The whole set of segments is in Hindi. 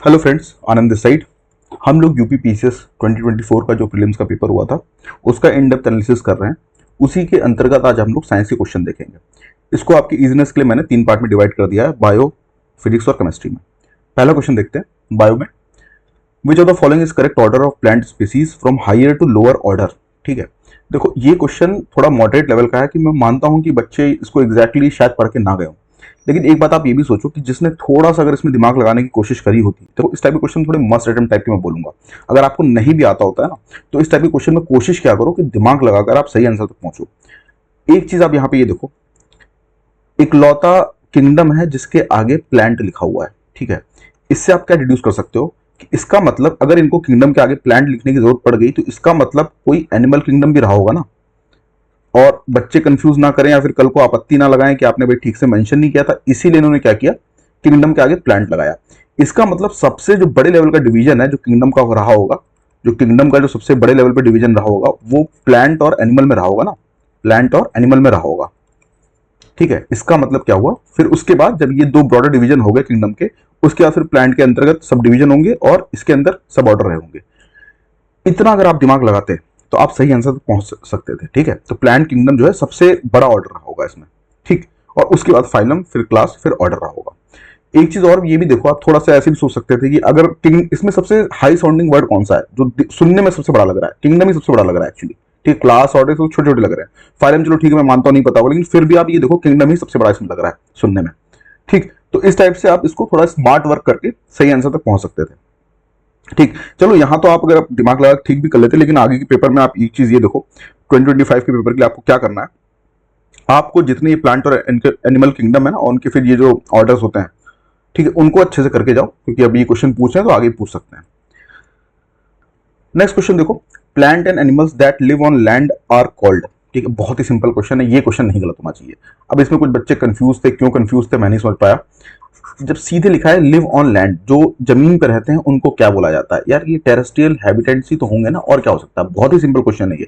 Hello friends, Anand this side. हम लोग यूपी पीसीएस 2024 का जो प्रीलिम्स का पेपर हुआ था उसका इन डेप्थ एनालिसिस कर रहे हैं। उसी के अंतर्गत आज हम लोग साइंस के क्वेश्चन देखेंगे। इसको आपकी इजीनेस के लिए मैंने 3 पार्ट में डिवाइड कर दिया है, बायो, फिजिक्स और केमिस्ट्री में। पहला क्वेश्चन देखते हैं बायो में। Which of the following is correct order of plant species from higher to lower order. ठीक है, देखो ये क्वेश्चन थोड़ा मॉडरेट लेवल का है कि मैं मानता हूं कि बच्चे इसको एग्जैक्टली शायद पढ़ के ना गए हों, लेकिन एक बात आप ये भी सोचो कि जिसने थोड़ा सा अगर इसमें दिमाग लगाने की कोशिश करी होती, तो इस टाइप के क्वेश्चन थोड़े मस्ट अटेम्प्ट टाइप के मैं बोलूंगा। अगर आपको नहीं भी आता होता है ना, तो इस टाइप के क्वेश्चन में कोशिश क्या करो कि दिमाग लगाकर आप सही आंसर तक पहुंचो। एक चीज आप यहाँ पे ये देखो, इकलौता किंगडम है जिसके आगे प्लांट लिखा हुआ है। ठीक है, इससे आप क्या डिड्यूस कर सकते हो कि इसका मतलब अगर इनको किंगडम के आगे प्लांट लिखने की जरूरत पड़ गई तो इसका मतलब कोई एनिमल किंगडम भी रहा होगा ना। और बच्चे कंफ्यूज ना करें या फिर कल को आपत्ति ना लगाएं कि आपने भाई ठीक से मेंशन नहीं किया था, इसीलिए इन्होंने क्या किया, किंगडम के आगे प्लांट लगाया। इसका मतलब सबसे जो बड़े लेवल का डिवीजन है जो किंगडम का रहा होगा, जो किंगडम का जो सबसे बड़े लेवल पे डिवीजन रहा होगा वो प्लांट और एनिमल में रहा होगा ना, प्लांट और एनिमल में रहा होगा। ठीक है, इसका मतलब क्या हुआ, फिर उसके बाद जब ये दो ब्रॉडर डिवीजन हो गए किंगडम के, उसके बाद फिर प्लांट के अंतर्गत सब डिवीजन होंगे और इसके अंदर सब ऑर्डर रहे होंगे। इतना अगर आप दिमाग लगाते तो आप सही आंसर तक पहुंच सकते थे। ठीक है, तो प्लांट किंगडम जो है सबसे बड़ा ऑर्डर रहा होगा इसमें। ठीक, और उसके बाद फाइलम, फिर क्लास, फिर ऑर्डर रहा होगा। एक चीज और ये भी देखो, आप थोड़ा सा ऐसे भी सोच सकते थे कि अगर किंग, इसमें सबसे हाई साउंडिंग वर्ड कौन सा है जो सुनने में सबसे बड़ा लग रहा है, किंगडम ही सबसे बड़ा लग रहा है एक्चुअली। ठीक, क्लास ऑर्डर तो छोटे छोटे लग रहे हैं, फाइलम चलो ठीक है मैं मानता हूं नहीं पता होगा, लेकिन फिर भी आप ये देखो किंगडम ही सबसे बड़ा इसमें लग रहा है सुनने में। ठीक, तो इस टाइप से आप इसको थोड़ा स्मार्ट वर्क करके सही आंसर तक पहुंच सकते थे। ठीक, चलो यहां तो आप अगर आप दिमाग लगा ठीक भी कर लेते, लेकिन आगे के पेपर में आप एक चीज ये देखो, 2025 के पेपर के लिए आपको क्या करना है, आपको जितने ये प्लांट और एनिमल किंगडम है ना, उनके फिर ये जो ऑर्डर्स होते हैं, ठीक है, उनको अच्छे से करके जाओ, क्योंकि अभी ये क्वेश्चन पूछ रहे हैं तो आगे पूछ सकते हैं। नेक्स्ट क्वेश्चन देखो, plant and animals that live on land are called. ठीक है, बहुत ही सिंपल क्वेश्चन है, ये क्वेश्चन नहीं गलत होना चाहिए। अब इसमें कुछ बच्चे कंफ्यूज थे, क्यों कंफ्यूज थे मैं नहीं समझ पाया। जब सीधे लिखा है लिव ऑन लैंड, जो जमीन पर रहते हैं उनको क्या बोला जाता है, यार ये टेरेस्ट्रियल हैबिटेट्स ही तो होंगे ना, और क्या हो सकता है। बहुत ही सिंपल क्वेश्चन है ये।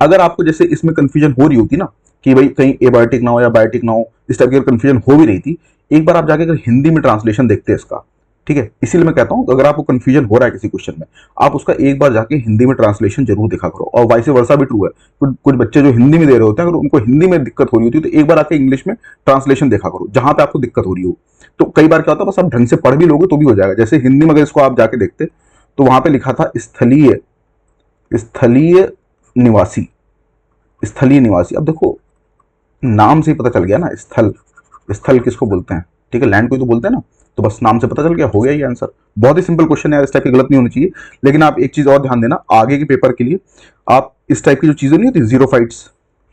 अगर आपको जैसे इसमें कंफ्यूजन हो रही होती ना कि भाई कहीं एबायोटिक ना हो या बायोटिक ना हो, इस टाइप की कंफ्यूजन हो भी रही थी, एक बार आप जाके अगर हिंदी में ट्रांसलेशन देखते हैं इसका, ठीक है, इसीलिए मैं कहता हूं अगर आपको कंफ्यूजन हो रहा है किसी क्वेश्चन में, आप उसका एक बार जाके हिंदी में ट्रांसलेशन जरूर देखा करो। और वाइस वर्सा भी ट्रू है, कुछ बच्चे जो हिंदी में दे रहे होते हैं, अगर उनको हिंदी में दिक्कत हो रही होती है तो एक बार आके इंग्लिश में ट्रांसलेशन देखा करो जहां पे आपको दिक्कत हो रही हो। तो कई बार क्या होता है, बस आप ढंग से पढ़ भी लोगे तो भी हो जाएगा। जैसे हिंदी में अगर इसको आप जाके देखते तो वहां पे लिखा था स्थलीय, स्थलीय निवासी, स्थलीय निवासी। अब देखो नाम से ही पता चल गया ना, स्थल, स्थल किसको बोलते हैं, ठीक है, लैंड को ही तो बोलते हैं ना, तो बस नाम से पता चल गया, हो गया ये आंसर। बहुत ही सिंपल क्वेश्चन है, इस टाइप की गलत नहीं होनी चाहिए। लेकिन आप एक चीज और ध्यान देना, आगे के पेपर के लिए आप इस टाइप की जो चीजें नहीं होती, जीरोफाइट्स,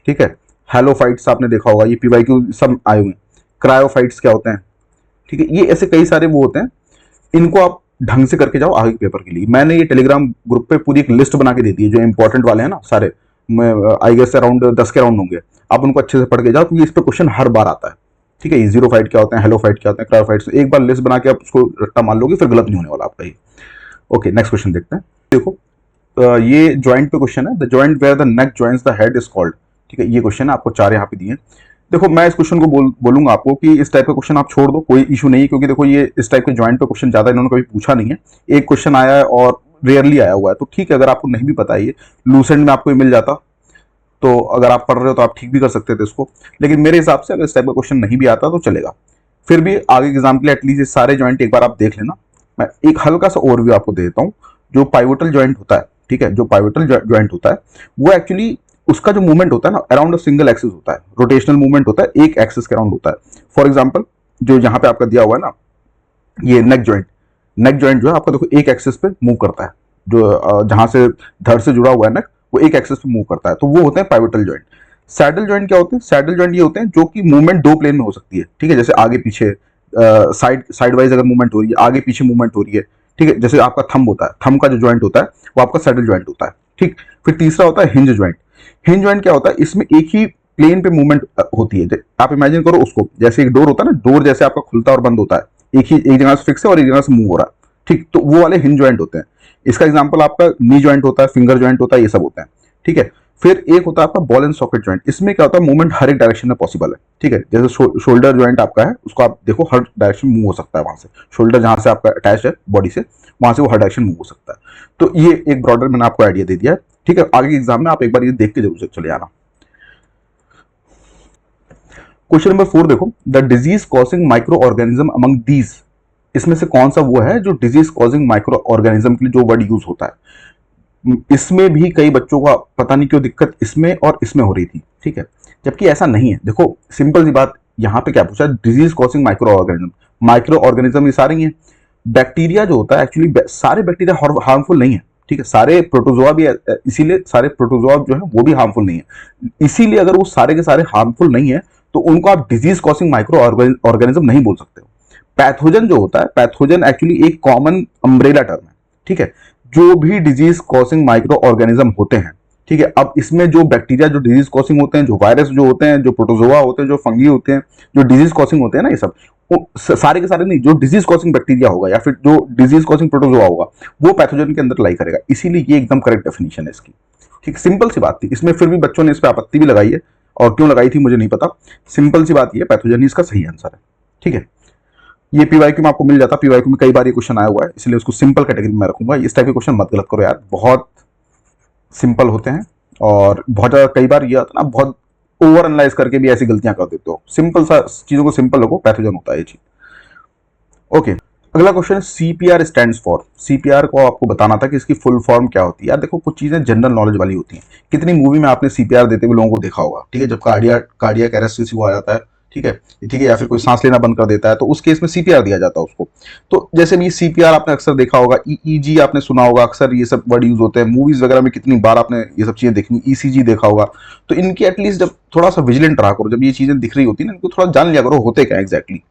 ठीक है, हेलोफाइट्स आपने देखा होगा, ये पीवाईक्यू सब आए हुए हैं। क्रायोफाइट्स क्या होते हैं, ठीक है, ये ऐसे कई सारे वो होते हैं, इनको आप ढंग से करके जाओ आगे के पेपर के लिए। मैंने ये टेलीग्राम ग्रुप पे पूरी एक लिस्ट बना के दे दी है, जो इंपॉर्टेंट वाले हैं ना सारे, आई गेस अराउंड 10 के अराउंड होंगे। आप उनको अच्छे से पढ़ के जाओ, क्योंकि इस पर क्वेश्चन हर बार आता है। ठीक है, ये जीरो फाइट क्या होते हैं, हेलो फाइट क्या होते हैं, क्रायोफाइट्स, एक बार लिस्ट बना के आप उसको रट्टा मान लोगे, फिर गलत नहीं होने वाला आपका ये। ओके, नेक्स्ट क्वेश्चन देखते हैं। देखो ये ज्वाइंट पे क्वेश्चन है, the joint where the neck joints the head is called. ठीक है, ये क्वेश्चन है, आपको 4 यहाँ पे दिए। देखो मैं इस क्वेश्चन को बोलूंगा आपको कि इस टाइप का क्वेश्चन आप छोड़ दो, कोई इशू नहीं है, क्योंकि देखो ये इस टाइप के ज्वाइंट पे क्वेश्चन ज्यादा इन्होंने कभी पूछा नहीं है। एक क्वेश्चन आया है और रेयरली आया हुआ है, तो ठीक है, अगर आपको नहीं भी पता है ये लूसेंट में आपको मिल जाता, तो अगर आप पढ़ रहे हो तो आप ठीक भी कर सकते थे इसको। लेकिन मेरे हिसाब से अगर इस टाइप का क्वेश्चन नहीं भी आता तो चलेगा। फिर भी आगे एग्जाम के लिए एटलीस्ट ये सारे ज्वाइंट एक बार आप देख लेना। मैं एक हल्का सा ओवरव्यू आपको दे देता हूँ। जो पाइवोटल ज्वाइंट होता है, ठीक है, जो पाइवोटल ज्वाइंट होता है वो एक्चुअली उसका जो मूवमेंट होता है ना, अराउंड सिंगल एक्सिस होता है, रोटेशनल मूवमेंट होता है, एक एक्सिस के अराउंड होता है। फॉर एग्जाम्पल जो यहाँ पे आपका दिया हुआ है ना, ये नेक ज्वाइंट, नेक ज्वाइंट जो है आपका देखो एक एक्सिस पे मूव करता है, जो जहां से धड़ से जुड़ा हुआ है नेक, वो एक एक्सिस पे मूव करता है, तो वो होते हैं पाइवोटल ज्वाइंट। सैडल ज्वाइंट क्या होते हैं, सैडल ज्वाइंट ये होते हैं जो कि मूवमेंट 2 प्लेन में हो सकती है। ठीक है, जैसे आगे पीछे, साइड वाइज अगर मूवमेंट हो रही है, आगे पीछे मूवमेंट हो रही है। ठीक है, जैसे आपका थंब होता है, थंब का जो ज्वाइंट होता है वो आपका सैडल ज्वाइंट होता है। ठीक, फिर तीसरा होता है हिंज ज्वाइंट। हिंज ज्वाइंट क्या होता है, इसमें एक ही प्लेन पे मूवमेंट होती है। आप इमेजिन करो उसको, जैसे एक डोर होता है ना, डोर जैसे आपका खुलता और बंद होता है, एक जगह से फिक्स है और एक जगह से मूव हो रहा है। ठीक, तो वो वाले हिंज ज्वाइंट होते हैं। इसका एग्जांपल आपका नी ज्वाइंट होता है, फिंगर ज्वाइंट होता है, ये सब होते हैं। ठीक है, फिर एक होता है आपका बॉल एंड सॉकेट ज्वाइंट। इसमें क्या होता है, मूवमेंट हर एक डायरेक्शन में पॉसिबल है, ठीक है। जैसे शोल्डर ज्वाइंट आपका है, उसको आप देखो हर डायरेक्शन मूव हो सकता है वहां से, शोल्डर जहां से आपका अटैच है बॉडी से, वहां से वो हर डायरेक्शन मूव हो सकता है। तो ये एक ब्रॉडर मैंने आपको आइडिया दे दिया है, ठीक है। आगे एग्जाम में आप एक बार ये देख के जरूर चले आना। क्वेश्चन नंबर 4 देखो, the disease causing micro organism among these, इसमें से कौन सा वो है जो डिजीज कॉजिंग माइक्रो ऑर्गेनिज्म के लिए जो वर्ड यूज होता है। इसमें भी कई बच्चों का पता नहीं क्यों दिक्कत इसमें और इसमें हो रही थी, ठीक है, जबकि ऐसा नहीं है। देखो सिंपल सी बात, यहाँ पे क्या पूछा, disease causing micro organism. Micro organism ये सारे ही है। बैक्टीरिया जो होता है एक्चुअली सारे बैक्टीरिया हार्मफुल नहीं है, ठीक है। सारे प्रोटोजोआ भी, इसीलिए सारे प्रोटोजोआ जो है वो भी हार्मफुल नहीं है। इसीलिए अगर वो सारे के सारे हार्मफुल नहीं है तो उनको आप डिजीज कॉजिंग माइक्रो ऑर्गेनिज्म नहीं बोल सकते हो। पैथोजन जो होता है, पैथोजन एक्चुअली एक कॉमन अम्ब्रेला टर्म है, ठीक है। जो भी डिजीज कॉजिंग माइक्रो ऑर्गेनिज्म होते हैं, ठीक है। अब इसमें जो बैक्टीरिया जो डिजीज कॉजिंग होते हैं, जो वायरस जो होते हैं, जो प्रोटोजोआ होते हैं, जो फंगी होते हैं, जो डिजीज कॉजिंग होते हैं ना, ये सब सारे के सारे नहीं, जो डिजीज कॉजिंग बैक्टीरिया होगा या फिर जो डिजीज कॉजिंग प्रोटोजोआ होगा वो पैथोजन के अंदर लाई करेगा। इसीलिए ये एकदम करेक्ट डेफिनेशन है इसकी, ठीक। सिंपल सी बात थी, इसमें फिर भी बच्चों ने इस पर आपत्ति भी लगाई है, और क्यों लगाई थी मुझे नहीं पता। सिंपल सी बात ये, पैथोजन ही इसका सही आंसर है, ठीक है। ये पीवाईक्यू में आपको मिल जाता, पीवाईक्यू में कई बार ये क्वेश्चन आया हुआ है, इसलिए उसको सिंपल कैटेगरी में रखूंगा। इस टाइप के क्वेश्चन मत गलत करो यार, बहुत सिंपल होते हैं और बहुत ज्यादा कई बार ये आता है ना, बहुत ओवर एनालाइज करके भी ऐसी गलतियां कर देते हो। सिंपल सा चीजों को सिंपल रखो, पैथोजन होता है ये चीज, ओके। अगला क्वेश्चन है सीपीआर स्टैंड्स फॉर। सीपीआर को आपको बताना था कि इसकी फुल फॉर्म क्या होती है। यार देखो कुछ चीजें जनरल नॉलेज वाली होती हैं। कितनी मूवी में आपने सीपीआर देते हुए लोगों को देखा होगा, ठीक है। जब कार्डियक अरेस्ट किसी को आ जाता है, ठीक है, ठीक है, या फिर कोई सांस लेना बंद कर देता है तो उस केस में सीपीआर दिया जाता है उसको। तो जैसे भी सीपीआर आपने अक्सर देखा होगा, ईईजी आपने सुना होगा, अक्सर ये सब वर्ड यूज होते हैं मूवीज वगैरह में, कितनी बार आपने ये सब चीजें देखी, ईसीजी देखा होगा। तो इनकी एटलीस्ट जब थोड़ा सा विजिलेंट रहा करो, जब ये चीजें दिख रही होती है ना, इनको थोड़ा जान लिया करो होते क्या एग्जैक्टली,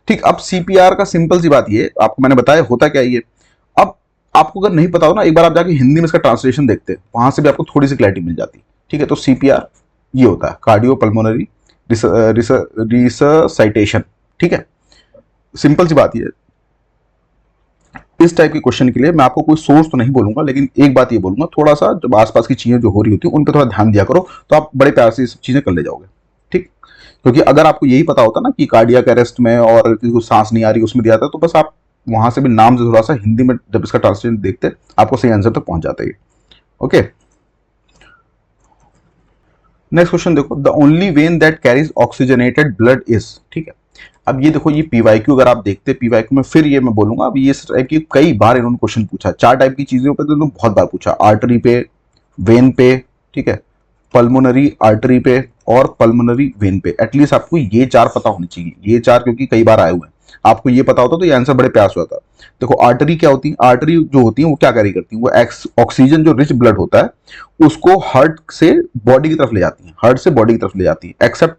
ठीक। अब सीपीआर का सिंपल सी बात ये आपको मैंने बताया होता क्या ये। अब आपको अगर नहीं पता हो ना, एक बार आप जाके हिंदी में इसका ट्रांसलेशन देखते हैं, वहां से भी आपको थोड़ी सी क्लैरिटी मिल जाती, ठीक है। तो सीपीआर ये होता है कार्डियो पल्मोनरी रिससाइटेशन, ठीक है। सिंपल सी बात ये। इस टाइप के क्वेश्चन के लिए मैं आपको कोई सोर्स तो नहीं बोलूंगा, लेकिन एक बात ये बोलूंगा, थोड़ा सा जब आसपास की चीजें जो हो रही होती है उन पर थोड़ा ध्यान दिया करो, तो आप बड़े प्यार से चीजें कर ले जाओगे, ठीक। क्योंकि अगर आपको यही पता होता ना कि कार्डियक अरेस्ट में और किसी को सांस नहीं आ रही उसमें दिया था, तो बस आप वहां से भी नाम से थोड़ा सा हिंदी में जब इसका ट्रांसलेशन देखते आपको सही आंसर तक पहुंच जाता है, ओके। नेक्स्ट क्वेश्चन देखो, the only when that carries oxygenated blood is, ठीक है। अब ये देखो, ये पीवाईक्यू अगर आप देखते पीवाईक्यू में, फिर ये मैं बोलूंगा, अब ये टाइप की कई बार इन्होंने क्वेश्चन पूछा, 4 टाइप की चीजों पे तो इन्होंने बहुत बार पूछा, आर्टरी पे, वेन पे, ठीक है, पल्मोनरी आर्टरी पे और पल्मोनरी वेन पे। एटलीस्ट आपको ये 4 पता होनी चाहिए, ये 4 क्योंकि कई बार आए हुए हैं। आपको ये पता होता तो ये आंसर बड़े प्यार से होता। देखो आर्टरी क्या होती है, आर्टरी जो होती है वो क्या कैरी करती है, वो ऑक्सीजन जो रिच ब्लड होता है उसको हार्ट से बॉडी की तरफ ले जाती है, हार्ट से बॉडी की तरफ ले जाती है, एक्सेप्ट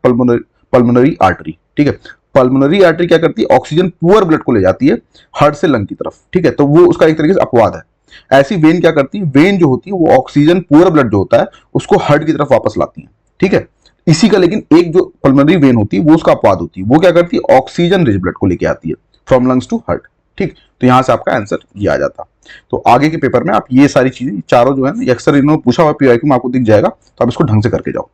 पल्मोनरी आर्टरी, ठीक है। पल्मोनरी आर्टरी क्या करती है, ऑक्सीजन पुअर ब्लड को ले जाती है हार्ट से लंग की तरफ, ठीक है। तो वो उसका एक तरीके से अपवाद है। ऐसी वेन क्या करती है, वेन जो होती है वो ऑक्सीजन पुअर ब्लड जो होता है उसको हार्ट की तरफ वापस लाती है, ठीक है। इसी का लेकिन एक जो पल्मोनरी वेन होती है वो उसका अपवाद होती है, वो क्या करती है, ऑक्सीजन रिच ब्लड को लेके आती है फ्रॉम लंग्स टू हार्ट, ठीक। तो यहां से आपका आंसर ये आ जाता। तो आगे के पेपर में आप ये सारी चीजें चारों जो है ना, अक्सर इन्होंने पूछा हुआ पीआईक्यू में आपको दिख जाएगा, तो आप इसको ढंग से करके जाओ।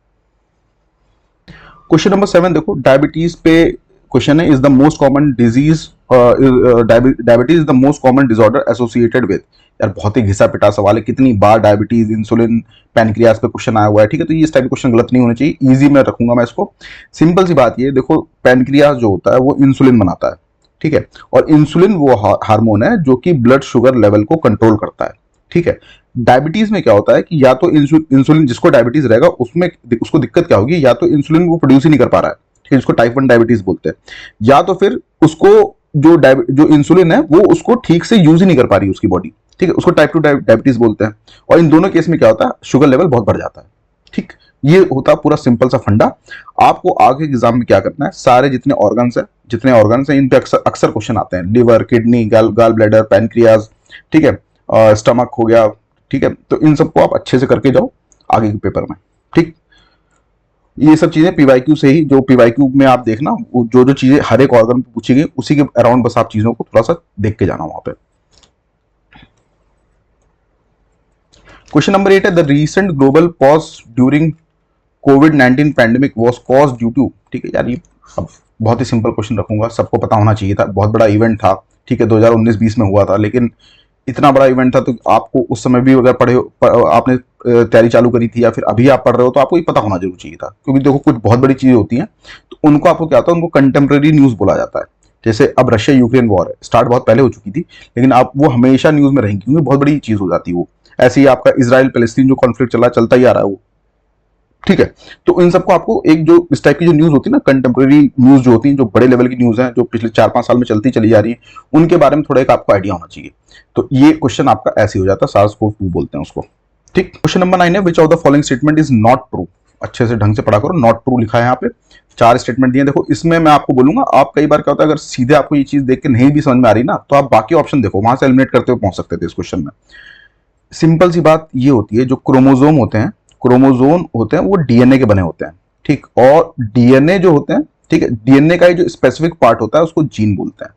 क्वेश्चन नंबर 7 देखो, डायबिटीज पे क्वेश्चन है, is the most common disease, diabetes is the most common disorder associated with. यार बहुत ही घिसा पिटा सवाल है, कितनी बार डायबिटीज, इंसुलिन, पैनक्रियास पे क्वेश्चन आया हुआ है, ठीक है। तो ये इस टाइप के क्वेश्चन गलत नहीं होने चाहिए, इजी में रखूंगा मैं इसको। सिंपल सी बात ये देखो, पैनक्रियास जो होता है वो इंसुलिन बनाता है, ठीक है। और इंसुलिन वो हार्मोन है जो कि ब्लड शुगर लेवल को कंट्रोल करता है, ठीक है। डायबिटीज में क्या होता है कि या तो इंसुलिन, जिसको डायबिटीज रहेगा उसमें उसको दिक्कत क्या होगी, या तो इंसुलिन वो प्रोड्यूस ही नहीं कर पा रहा है, ठीक है, जिसको टाइप 1 डायबिटीज बोलते हैं, या तो फिर उसको जो इंसुलिन है वो उसको ठीक से यूज ही नहीं कर पा रही उसकी बॉडी, ठीक है, उसको टाइप 2 डायबिटीज बोलते हैं। और इन दोनों केस में क्या होता है, शुगर लेवल बहुत बढ़ जाता है, ठीक। ये होता है पूरा सिंपल सा फंडा। आपको आगे एग्जाम में क्या करना है, सारे जितने ऑर्गन्स हैं इन पे अक्सर क्वेश्चन आते हैं, liver, kidney, gall bladder, pancreas, ठीक है, स्टमक हो गया, ठीक है। तो इन सबको आप अच्छे से करके जाओ आगे के पेपर में, ठीक। ये सब चीजें पीवाईक्यू से ही, जो पीवाईक्यू में आप देखना, जो जो चीजें हर एक ऑर्गन पे पूछी गई उसी के अराउंड बस आप चीजों को थोड़ा सा देख के जाना वहां पे। क्वेश्चन नंबर 8 है the recent global pause during कोविड-19 pandemic was cause due to, ठीक है यार, ये अब बहुत ही सिंपल क्वेश्चन रखूंगा, सबको पता होना चाहिए था, बहुत बड़ा इवेंट था, ठीक है, 2019-20 में हुआ था, लेकिन इतना बड़ा इवेंट था तो आपको उस समय भी अगर आपने तैयारी चालू करी थी या फिर अभी आप पढ़ रहे हो तो आपको ये पता होना जरूर चाहिए था, क्योंकि देखो कुछ बहुत बड़ी चीजें होती हैं तो उनको आपको क्या होता है, उनको कंटेम्प्रेरी न्यूज बोला जाता है। जैसे अब रशिया यूक्रेन वॉर है, स्टार्ट बहुत पहले हो चुकी थी, लेकिन आप वो हमेशा न्यूज में रहेंगी क्योंकि बहुत बड़ी चीज हो जाती है वो। ऐसे ही आपका इसराइल पैलेस्टीन जो कॉन्फ्लिक्ट चलता ही आ रहा है वो, ठीक है। तो इन सबको आपको एक जो इस टाइप की जो न्यूज होती है ना, कंटेम्प्रेरी न्यूज जो होती है, जो बड़े लेवल की न्यूज है, जो पिछले 4-5 साल में चलती चली जा रही है, उनके बारे में थोड़ा एक आपको आइडिया होना चाहिए। तो ये क्वेश्चन आपका ऐसे हो जाता है, SARS-CoV-2 बोलते हैं उसको, ठीक। क्वेश्चन नंबर 9 है विच of the following statement is not true. अच्छे से ढंग से पढ़ा करो, नॉट ट्रू लिखा है यहाँ पे, 4 स्टेटमेंट दिए। देखो इसमें मैं आपको बोलूंगा, आप कई बार क्या होता है, अगर सीधे आपको ये चीज देख के नहीं भी समझ में आ रही ना, तो आप बाकी ऑप्शन देखो, वहां से एलिमिनेट करते हुए पहुंच सकते थे इस क्वेश्चन में। सिंपल सी बात ये होती है, जो क्रोमोजोम होते हैं, क्रोमोजोम होते हैं वो डीएनए के बने होते हैं, ठीक। और डीएनए जो होते हैं, ठीक है, डीएनए का जो स्पेसिफिक पार्ट होता है उसको जीन बोलते हैं।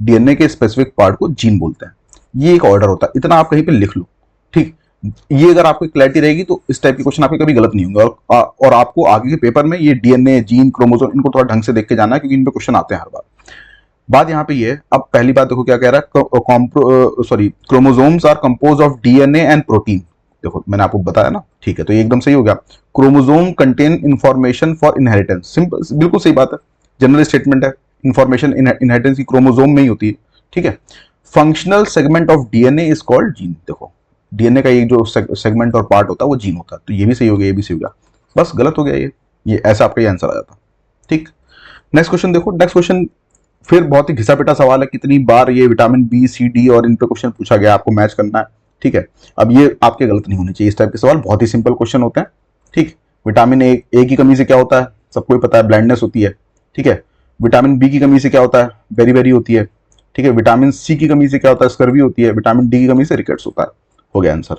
डीएनए के स्पेसिफिक पार्ट को जीन बोलते हैं। ये एक ऑर्डर होता है, इतना आप कहीं पे लिख लो, ठीक। ये अगर आपको क्लैरिटी रहेगी तो इस टाइप के क्वेश्चन आपके कभी गलत नहीं होंगे। और आपको आगे के पेपर में ये डीएनए, जीन, क्रोमोजोम, इनको थोड़ा ढंग से देख के जाना है, क्योंकि इन पे क्वेश्चन आते हैं हर बार। बात यहाँ पे ये है, अब पहली बात देखो क्या कह रहा है, chromosomes are compose of DNA and protein. देखो मैंने आपको बताया ना, ठीक है, तो ये एकदम सही हो गया। Chromosome contain information for inheritance, simple, बिल्कुल सही बात है, जनरल स्टेटमेंट है, इंफॉर्मेशन इनहेरिटेंस की क्रोमोजोम में ही होती है, ठीक है। Functional segment of DNA is called gene. देखो डीएनए का एक जो सेगमेंट और पार्ट होता है वो जीन होता है, तो ये भी सही हो गया, ये भी सही हो गया, बस गलत हो गया ये ऐसा आपका ये आंसर आ जाता, ठीक। नेक्स्ट क्वेश्चन देखो, नेक्स्ट क्वेश्चन फिर बहुत ही घिसा पिटा सवाल है, कितनी बार ये विटामिन बी, सी, डी और इन पे क्वेश्चन पूछा गया, आपको मैच करना है, ठीक है। अब ये आपके गलत नहीं होने चाहिए, इस टाइप के सवाल बहुत ही सिंपल क्वेश्चन होते हैं, ठीक। विटामिन ए की कमी से क्या होता है, सबको ही पता है, ब्लाइंडनेस होती है, ठीक है। विटामिन बी की कमी से क्या होता है, बेरी होती है, ठीक है। विटामिन सी की कमी से क्या होता है, स्कर्वी होती है। विटामिन डी की कमी से रिकेट्स होता है। हो गया आंसर।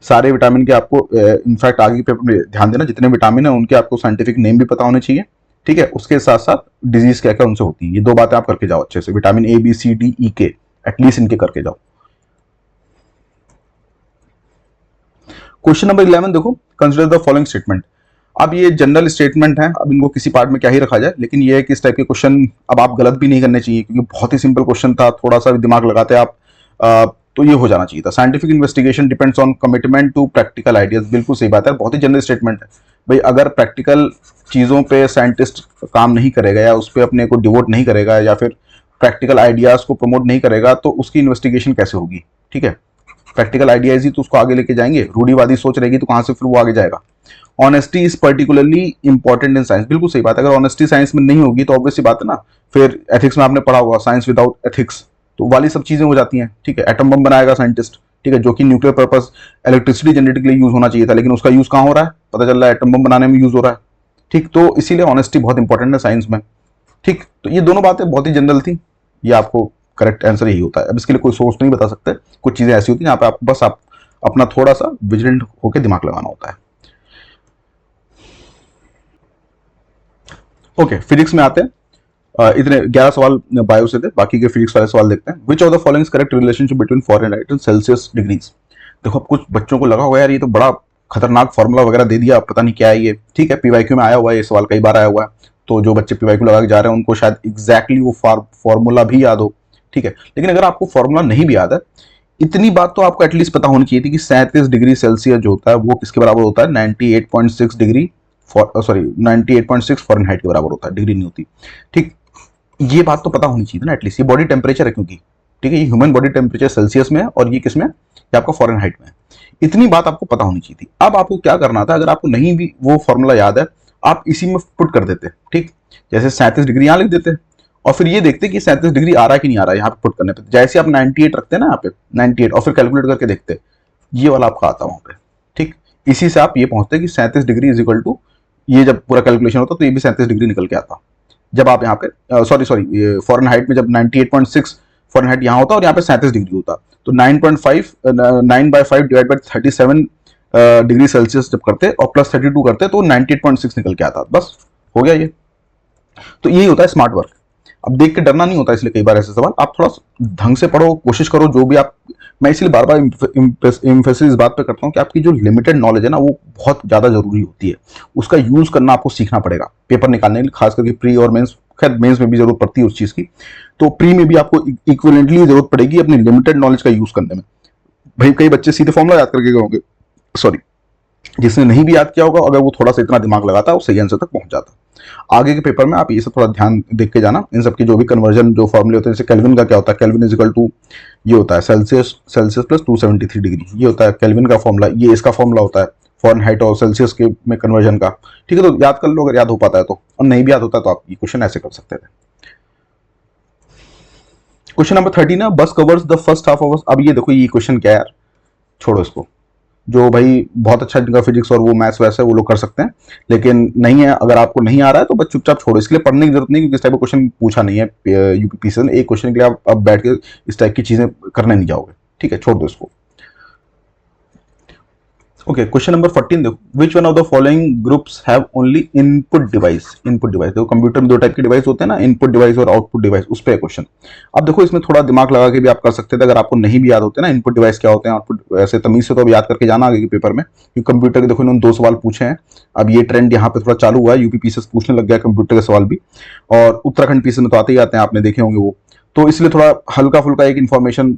सारे विटामिन के आपको इनफैक्ट आगे के पेपर में ध्यान देना, जितने विटामिन है उनके आपको साइंटिफिक नेम भी पता होने चाहिए, ठीक है। उसके साथ साथ डिजीज क्या क्या उनसे होती है, ये 2 बातें आप करके जाओ अच्छे से, vitamin A, B, C, D, E के, एटलीस्ट इनके करके जाओ। क्वेश्चन नंबर 11 देखो, कंसिडर द फॉलोइंग स्टेटमेंट। अब ये जनरल स्टेटमेंट है, अब इनको किसी पार्ट में क्या ही रखा जाए, लेकिन ये है कि इस टाइप के क्वेश्चन अब आप गलत भी नहीं करने चाहिए, क्योंकि बहुत ही सिंपल क्वेश्चन था, थोड़ा सा भी दिमाग लगाते आप तो ये हो जाना चाहिए था। Scientific investigation depends on commitment to practical ideas, बिल्कुल सही बात है, बहुत ही जनरल स्टेटमेंट है भाई। अगर प्रैक्टिकल चीज़ों पे साइंटिस्ट काम नहीं करेगा या उस पर अपने को डिवोट नहीं करेगा या फिर प्रैक्टिकल आइडियाज को प्रमोट नहीं करेगा तो उसकी इन्वेस्टिगेशन कैसे होगी, ठीक है। प्रैक्टिकल आइडियाज ही तो उसको आगे लेके जाएंगे, रूढ़ीवादी सोच रहेगी तो कहाँ से फिर वो आगे जाएगा। Honesty is particularly important in science, बिल्कुल सही बात है। अगर ऑनेस्टी साइंस में नहीं होगी तो ऑब्वियसली बात है ना, फिर एथिक्स में आपने पढ़ा होगा, साइंस विदाउट एथिक्स, तो वाली सब चीजें हो जाती हैं, ठीक है। एटम बम बनाएगा साइंटिस्ट, ठीक है, जो कि न्यूक्लियर पर्पस इलेक्ट्रिसिटी जनरेट के लिए यूज होना चाहिए था, लेकिन उसका यूज कहाँ हो रहा है, पता चल रहा है एटम बम बनाने में यूज हो रहा है, ठीक। तो इसीलिए ऑनेस्टी बहुत इंपॉर्टेंट है साइंस में, ठीक। तो ये दोनों बातें बहुत ही जनरल थी, ये आपको करेक्ट आंसर यही होता है। अब इसके लिए कोई सोर्स नहीं बता सकते, कुछ चीजें ऐसी होती हैं यहाँ पे आप बस आप अपना थोड़ा सा विजिलेंट होकर दिमाग लगाना होता है। ओके, फिजिक्स में आते हैं। इतने 11 सवाल बायो से थे, बाकी के फिजिक्स वाले सवाल देखते हैं। विच of the following correct relationship between Fahrenheit and Celsius degrees. देखो अब कुछ बच्चों को लगा होगा यार ये तो बड़ा खतरनाक फॉर्मूला वगैरह दे दिया, पता नहीं क्या है ये, ठीक है। पीवाईक्यू में आया हुआ है ये सवाल, कई बार आया हुआ है, तो जो बच्चे पीवाईक्यू लगा के जा रहे हैं उनको शायद एग्जैक्टली वो फॉर्मूला भी याद हो, ठीक है। लेकिन अगर आपको फॉर्मूला नहीं भी याद है, इतनी बात तो आपको एटलीस्ट पता होनी चाहिए थी कि 37 डिग्री सेल्सियस जो होता है वो किसके बराबर होता है, 98.6 डिग्री 98.6 फॉरेनहाइट के बराबर होता है, डिग्री नहीं होती, ठीक। ये बात तो पता होनी चाहिए ना एटलीस्ट, ये बॉडी टेम्परेचर है क्योंकि, ठीक है, ये ह्यूमन बॉडी टेम्परेचर सेल्सियस में है और ये किस में है, ये आपका फॉरेनहाइट में है। इतनी बात आपको पता होनी चाहिए थी। अब आपको क्या करना था, अगर आपको नहीं भी वो फॉर्मूला याद है, आप इसी में पुट कर देते, ठीक। जैसे 37 डिग्री यहाँ लिख देते और फिर ये देखते कि 37 डिग्री आ रहा है कि नहीं आ रहा है, यहाँ पे पुट करने पे जैसे आप 98 रखते हैं ना यहाँ पे 98 और फिर कैलकुलेट करके देखते, ये वाला आपका आता वहां पे, ठीक। इसी से आप ये पहुंचते कि 37 डिग्री इज इक्वल टू, ये जब पूरा कैलकुलेशन होता तो ये भी 37 डिग्री निकल के आता। जब आप यहाँ पे सॉरी फॉरेनहाइट में जब 98.6 फॉरेनहाइट यहाँ होता और यहाँ पे 37 डिग्री होता, तो 9/5 डिवाइड बाई 37 डिग्री सेल्सियस जब करते और प्लस 32 करते तो 98.6 निकल के आता, बस हो गया ये। तो यही होता है स्मार्ट वर्क। अब देख के डरना नहीं होता, इसलिए कई बार ऐसे सवाल आप थोड़ा ढंग से पढ़ो, कोशिश करो जो भी आप मैं इसलिए बार बार इम्फेसिस इस बात पे करता हूँ कि आपकी जो लिमिटेड नॉलेज है ना, वो बहुत ज़्यादा जरूरी होती है। उसका यूज करना आपको सीखना पड़ेगा पेपर निकालने के लिए, खास करके प्री और मेंस। खैर मेंस में भी जरूरत पड़ती है उस चीज़ की, तो प्री में भी आपको इक्विवेलेंटली जरूरत पड़ेगी अपनी लिमिटेड नॉलेज का यूज करने में। भाई कई बच्चे सीधे फॉर्मूला याद करके गए होंगे, सॉरी, जिसने नहीं भी याद किया होगा, अगर वो थोड़ा सा इतना दिमाग लगाता है वो सही आंसर तक पहुंच जाता। आगे के पेपर में आप ये सब थोड़ा ध्यान देख के जाना, इन सब की जो भी कन्वर्जन जो फॉर्मूले होते हैं, जैसे केल्विन का क्या होता है, केल्विन इज इक्वल टू, ये होता है सेल्सियस, सेल्सियस प्लस 273 डिग्री, ये होता है केल्विन का फॉर्मूला। ये इसका फॉर्मूला होता है फॉरेनहाइट और सेल्सियस के में कन्वर्जन का। ठीक है, तो याद कर लो अगर याद हो पाता है तो, और नहीं भी याद होता है तो आप ये क्वेश्चन ऐसे कर सकते थे। क्वेश्चन नंबर 13 है, बस covers the first half of. अब ये देखो ये क्वेश्चन क्या है यार, छोड़ो इसको। जो भाई बहुत अच्छा जिनका फिजिक्स और वो मैथ्स वैसे वो लोग कर सकते हैं, लेकिन नहीं है, अगर आपको नहीं आ रहा है तो बस चुपचाप छोड़ो। इसके लिए पढ़ने की जरूरत नहीं, क्योंकि इस टाइप का क्वेश्चन पूछा नहीं है यूपीपीसीएल ने। एक क्वेश्चन के लिए आप अब बैठ के इस टाइप की चीजें करने नहीं जाओगे। ठीक है, छोड़ दो इसको। ओके, क्वेश्चन नंबर 14 देखो, which one of the following groups have only input device. Input device देखो, कंप्यूटर में दो टाइप के डिवाइस होते हैं ना, इनपुट डिवाइस और आउटपुट डिवाइस, उस पर क्वेश्चन। अब देखो इसमें थोड़ा दिमाग लगा के भी आप कर सकते थे, अगर आपको नहीं भी याद होते ना इनपुट डिवाइस क्या होते हैं, आउटपुट, वैसे तमीज से तो अब याद करके जाना आगे के पेपर में, क्योंकि कंप्यूटर के देखो इन्होंने 2 सवाल पूछे हैं। अब ये ट्रेंड यहाँ पे थोड़ा चालू हुआ है, यूपीपीसीएस पूछने लग गया कंप्यूटर के सवाल भी, और उत्तराखंड पीसी में तो आते ही आते हैं, आपने देखे होंगे वो। तो इसलिए थोड़ा हल्का फुल्का एक information,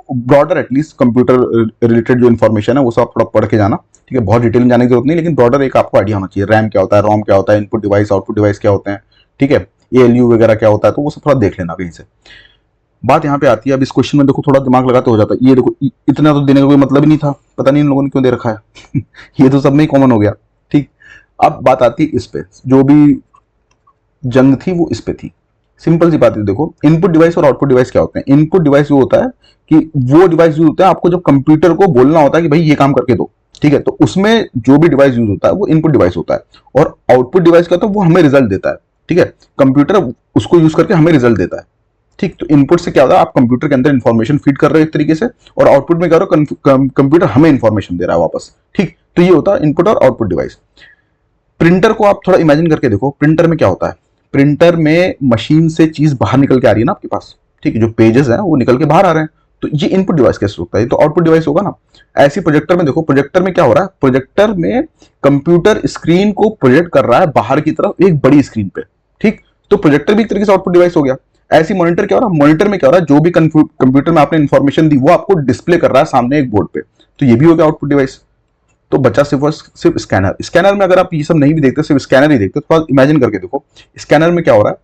broader at least computer related जो इन्फॉर्मेशन है वो सब थोड़ा पढ़ के जाना। ठीक है, बहुत डिटेल में जाने की जरूरत नहीं, लेकिन ब्रॉडर एक आपको आइडिया होना चाहिए, रैम क्या होता है, रोम क्या होता है, इनपुट डिवाइस आउटपुट डिवाइस क्या होते हैं। ठीक है, एएलयू वगैरह क्या होता है, तो वो सब थोड़ा देख लेना कहीं से। बात यहाँ पे आती है, अब इस क्वेश्चन में देखो थोड़ा दिमाग लगाते हो जाता है। ये देखो इतना तो देने का कोई मतलब ही नहीं था, पता नहीं इन लोगों ने क्यों दे रखा है ये तो सब में ही कॉमन हो गया। ठीक, अब बात आती है इस पे, जो भी जंग थी वो इस पे थी। सिंपल सी बात है, देखो इनपुट डिवाइस और आउटपुट डिवाइस क्या होते हैं। इनपुट डिवाइस जो होता है कि वो डिवाइस यूज होता है आपको जब कंप्यूटर को बोलना होता है कि भाई ये काम करके दो। ठीक है, तो उसमें जो भी डिवाइस यूज होता है वो इनपुट डिवाइस होता है, और आउटपुट डिवाइस क्या होता है, वो हमें रिजल्ट देता है। ठीक है, कंप्यूटर उसको यूज करके हमें रिजल्ट देता है। ठीक, तो इनपुट से क्या होता है, आप कंप्यूटर के अंदर इंफॉर्मेशन फीड कर रहे हो एक तरीके से, और आउटपुट में क्या हो रहा है, कंप्यूटर हमें इंफॉर्मेशन दे रहा है वापस। ठीक, तो ये होता है इनपुट और आउटपुट डिवाइस। प्रिंटर को आप थोड़ा इमेजिन करके देखो, प्रिंटर में क्या होता है, प्रिंटर में मशीन से चीज बाहर निकल के आ रही है ना आपके पास। ठीक है, जो पेजेस हैं वो निकल के बाहर आ रहे हैं, तो ये इनपुट डिवाइस कैसे होता है, ये तो आउटपुट डिवाइस होगा ना। ऐसी प्रोजेक्टर में देखो, प्रोजेक्टर में क्या हो रहा है, प्रोजेक्टर में कंप्यूटर स्क्रीन को प्रोजेक्ट कर रहा है बाहर की तरफ एक बड़ी स्क्रीन पे। ठीक, तो प्रोजेक्टर भी एक तरीके से आउटपुट डिवाइस हो गया। ऐसी मॉनिटर क्या हो रहा है, मॉनिटर में क्या हो रहा है, जो भी कंप्यूटर में आपने इंफॉर्मेशन दी वो आपको डिस्प्ले कर रहा है सामने एक बोर्ड पे, तो ये भी हो गया आउटपुट डिवाइस। तो बचा सिर्फ स्कैनर। स्कैनर में अगर आप ये सब नहीं भी देखते, सिर्फ स्कैनर ही देखते, तो इमेजिन करके देखो स्कैनर में क्या हो रहा है,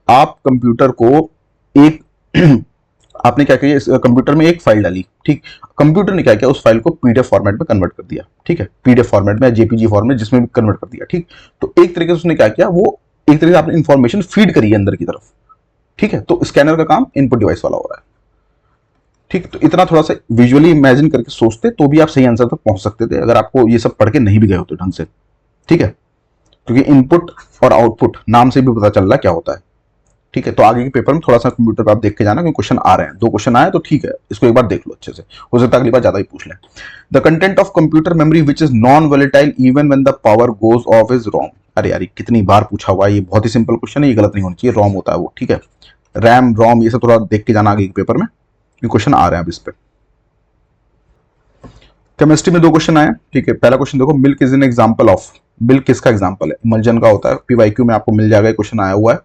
आप कंप्यूटर को एक आपने क्या किया, कंप्यूटर में एक फाइल डाली। ठीक, कंप्यूटर ने क्या किया, उस फाइल को पीडीएफ फॉर्मेट में कन्वर्ट कर दिया। ठीक है, पीडीएफ फॉर्मेट में, जेपीजी फॉर्मेट, जिसमें भी कन्वर्ट कर दिया। ठीक, तो एक तरीके से उसने क्या किया, वो एक तरीके से आपने इंफॉर्मेशन फीड करी है अंदर की तरफ। ठीक है, तो स्कैनर का काम इनपुट डिवाइस वाला हो रहा है। ठीक, तो इतना थोड़ा सा विजुअली इमेजिन करके सोचते तो भी आप सही आंसर तक पहुंच सकते थे, अगर आपको ये सब पढ़ के नहीं भी गए होते ढंग से। ठीक है, क्योंकि इनपुट और आउटपुट नाम से भी पता चल रहा है क्या होता है। ठीक है, तो आगे के पेपर में थोड़ा सा कंप्यूटर पर आप देख के जाना, क्योंकि क्वेश्चन आ रहे हैं, 2 क्वेश्चन आए तो ठीक है, इसको एक बार देख लो अच्छे से, हो सकता है अगली बार ज्यादा ही पूछ लें। The content of computer memory which is non volatile even when the power goes off is ROM. अरे यार कितनी बार पूछा हुआ है, ये बहुत ही सिंपल क्वेश्चन है, ये गलत नहीं होना चाहिए, रोम होता है वो। ठीक है, रैम रोम ये सब थोड़ा देख के जाना आगे के पेपर में, क्वेश्चन आ रहे हैं अब इस पे। केमिस्ट्री में 2 क्वेश्चन आए। ठीक है, पहला क्वेश्चन देखो, milk is an example of. Milk किसका एग्जांपल है, इमल्जन का होता है, पीवाईक्यू में आपको मिल जाएगा, क्वेश्चन आया हुआ है।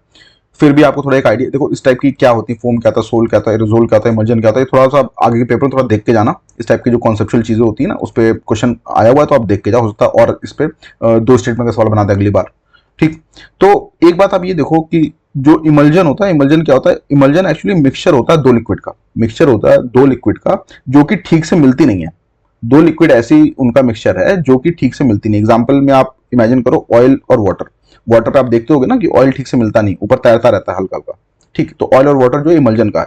फिर भी आपको थोड़ा एक आइडिया देखो इस टाइप की क्या होती है, फोम क्या था, सोल क्या था, एरोजोल क्या था, इमल्जन क्या था, ये थोड़ा सा आगे के पेपर में थोड़ा देख के जाना। इस टाइप की जो कॉन्सेप्चुअल चीजें होती है ना, उस पर क्वेश्चन आया हुआ है, तो आप देख के जाओ, हो सकता है और इस पे 2 स्टेटमेंट का सवाल बना दे अगली बार। ठीक, तो एक बात आप ये देखो कि जो इमल्जन होता है, इमल्जन क्या होता है, इमल्जन एक्चुअली मिक्सचर होता है 2 लिक्विड का, मिक्सचर होता है 2 लिक्विड का, जो कि ठीक से मिलती नहीं है। 2 लिक्विड ऐसी उनका मिक्सचर है जो कि ठीक से मिलती नहीं। एग्जाम्पल में आप इमेजिन करो ऑयल और वाटर। वाटर पे आप देखते होगे ना कि ऑयल ठीक से मिलता नहीं, ऊपर तैरता रहता है हल्का हल्का। ठीक, तो ऑयल और वाटर जो इमल्जन का है,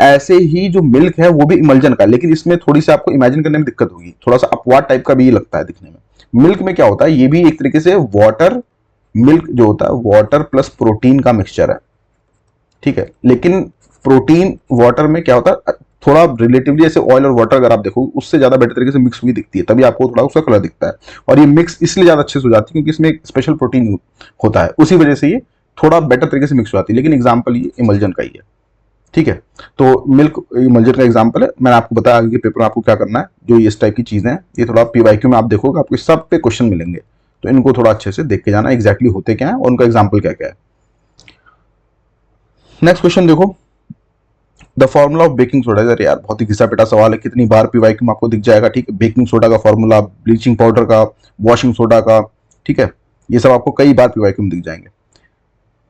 ऐसे ही जो मिल्क है वो भी इमल्जन का है, लेकिन इसमें थोड़ी सी आपको इमेजिन करने में दिक्कत होगी, थोड़ा सा अपवाद टाइप का भी ये लगता है दिखने में। मिल्क में क्या होता है, ये भी एक तरीके से वाटर, मिल्क जो होता है वाटर प्लस प्रोटीन का मिक्सचर है। ठीक है, लेकिन प्रोटीन वाटर में क्या होता है, थोड़ा रिलेटिवली ऐसे ऑयल और वाटर अगर आप देखो उससे ज्यादा बेटर तरीके से मिक्स हुई दिखती है, तभी आपको थोड़ा उसका कलर दिखता है। और ये मिक्स इसलिए ज्यादा अच्छे से हो जाती है क्योंकि इसमें एक स्पेशल प्रोटीन होता है, उसी वजह से ये थोड़ा बेटर तरीके से मिक्स हो जाती है, लेकिन एग्जाम्पल ये इमल्जन का ही है। ठीक है। तो मिल्क मल्जर का एग्जांपल है, मैंने आपको बताया आगे के पेपर में आपको क्या करना है। जो इस टाइप की चीजें हैं ये थोड़ा पीवाईक्यू में आप देखोगे, आपको सब पे क्वेश्चन मिलेंगे, तो इनको थोड़ा अच्छे से देख के जाना एग्जैक्टली होते क्या है और उनका एग्जाम्पल क्या क्या है। नेक्स्ट क्वेश्चन देखो, the formula of baking soda. यार यार बहुत ही घिसा पिटा सवाल है, कितनी बार पीवाईक्यू में आपको दिख जाएगा। ठीक है, बेकिंग सोडा का फॉर्मूला, ब्लीचिंग पाउडर का, वॉशिंग सोडा का, ठीक है, ये सब आपको कई बार पीवाईक्यू में दिख जाएंगे।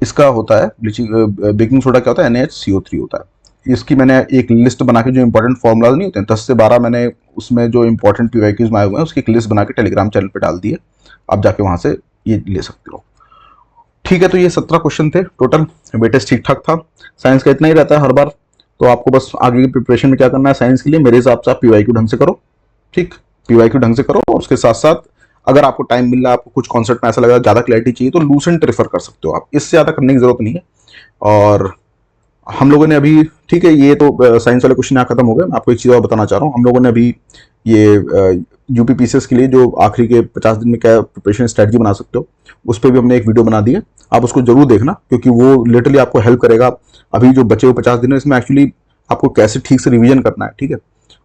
इसका होता है ब्लीचिंग, बेकिंग सोडा क्या होता है, NaHCO3 होता है। इसकी मैंने एक लिस्ट बना के, जो इंपॉर्टेंट फॉर्मूलाज नहीं होते हैं 10 से 12 मैंने उसमें जो इंपॉर्टेंट पीवाईक्यूज में आए हुए हैं उसकी एक लिस्ट बना के टेलीग्राम चैनल पे डाल दी है, आप जाके वहां से ये ले सकते हो। ठीक है, तो ये 17 क्वेश्चन थे टोटल, वेटेज ठीक ठाक था। साइंस का इतना ही रहता है हर बार, तो आपको बस आगे की प्रिपरेशन में क्या करना है साइंस के लिए, मेरे हिसाब से आप पीवाईक्यू ढंग से करो। ठीक, पीवाईक्यू ढंग से करो, और उसके साथ साथ अगर आपको टाइम मिल रहा है, आपको कुछ कॉन्सेप्ट में ऐसा लगा ज्यादा क्लैरिटी चाहिए, तो लूसेंट रेफर कर सकते हो आप, इससे ज्यादा करने की जरूरत नहीं है। और हम लोगों ने अभी, ठीक है, ये तो साइंस वाले क्वेश्चन यहाँ खत्म हो गए। मैं आपको एक चीज़ और बताना चाह रहा हूँ, हम लोगों ने अभी ये यूपीपीसीएस के लिए जो आखिरी के 50 दिन में क्या प्रिपरेशन स्ट्रेटजी बना सकते हो, उस पर भी हमने एक वीडियो बना दी है, आप उसको जरूर देखना, क्योंकि वो लिटरली आपको हेल्प करेगा। अभी जो बचे हुए 50 दिन है इसमें एक्चुअली आपको कैसे ठीक से रिवीजन करना है, ठीक है,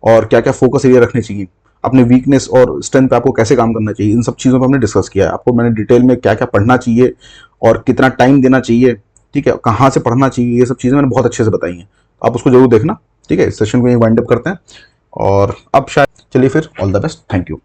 और क्या क्या फोकस एरिया रखने चाहिए, अपने वीकनेस और स्ट्रेंथ पे आपको कैसे काम करना चाहिए, इन सब चीज़ों पर हमने डिस्कस किया है। आपको मैंने डिटेल में क्या क्या पढ़ना चाहिए और कितना टाइम देना चाहिए, ठीक है, कहाँ से पढ़ना चाहिए, ये सब चीज़ें मैंने बहुत अच्छे से बताई हैं, आप उसको जरूर देखना। ठीक है, इस सेशन को यहीं वाइंड अप करते हैं, और अब शायद चलिए फिर, all the best, thank you.